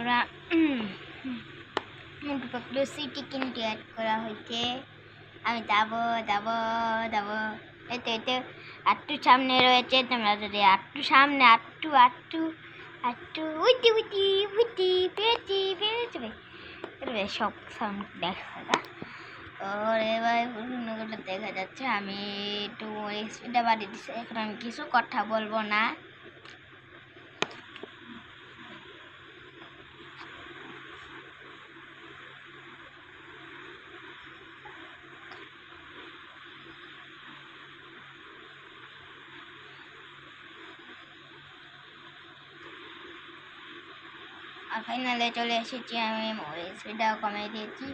বন্ধুরা মোটু পাতলু সিটি কিন্তু অ্যাড করা হয়েছে। আমি যাবো যাবো যাবো এতে এতে আটটু সামনে রয়েছে। তোমরা যদি আটটু সামনে আটটু আটটু আটটু উইটি উইটি উইটি পেয়েছি পেয়েছি সব সাউন্ড দেখা যায়। ওরে ভাই পূর্ণগুলো দেখা যাচ্ছে। আমি একটু স্পিডটা বাড়িয়ে দিচ্ছি। এখন আমি কিছু কথা বলবো না। আর ফাইনালে চলে এসেছি। আমি স্পিডটাও কমিয়ে দিয়েছি।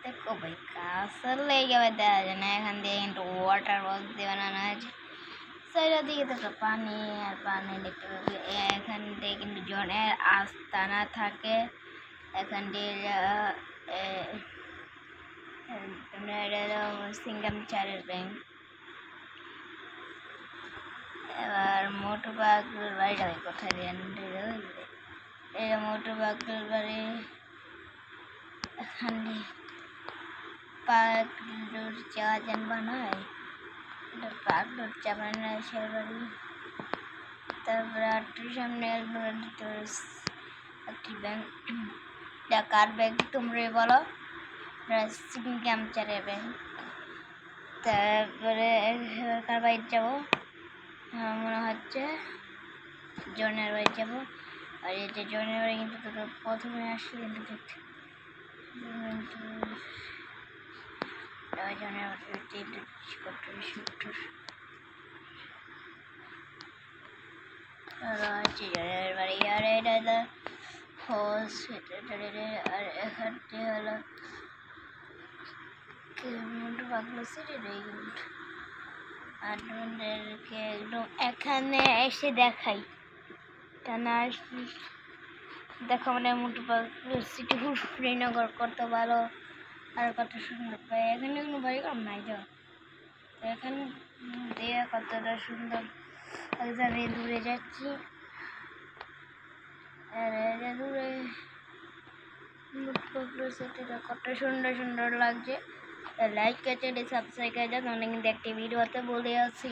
দেখো ভাই কাসার লেগে দেওয়া যায় না। এখান দিয়ে কিন্তু ওয়াটার বক্স দিয়ে বানানো হয়েছে। সাইডের দিকে দেখো পানি আর পানি দেখতে পাবে। এখান দিয়ে কিন্তু জনের আস্তানা থাকে। এখান দিয়ে সিঙ্গাম চারের ব্যাংক। এবার মোটু পাগলুর বাড়িটা ওই কোথায় দিয়ে এটা মোটু পাগলুর বাড়ি। এখানে পাগলুর চা যেন বানায়, এটা পাগলুর চা বানায় সে বাড়ি। তারপরে আটটির সামনে একটি ব্যাংক। কার ব্যাংক তোমরা বলো? সিঙ্গাম চারের ব্যাংক। তারপরে কার বাড়ি যাবো? মনে হচ্ছে জনের বাড়ি যাবো। আর এই যে জনের বাড়ি কিন্তু তোকে প্রথমে আসলে কিন্তু দেখতে জনের বাড়ি। আর এটা আর এখানটি হলো মোটু পাগলু সিটি। আপনাদেরকে একদম এখানে এসে দেখাই, তা না দেখো মানে মোটু পাগলু সিটি শ্রীনগর কত ভালো আর কত সুন্দর। এখানে কোনো বাড়ি কম নাই যাও। এখানে দিয়ে কতটা সুন্দর। আমি দূরে যাচ্ছি আর দূরে মোটু পাগলু সিটিটা কত সুন্দর সুন্দর লাগছে। লাইক চ্যানেল সাবস্ক্রাইব করে দাও। অনেক কিন্তু একটি ভিডিওতে বলে আছি।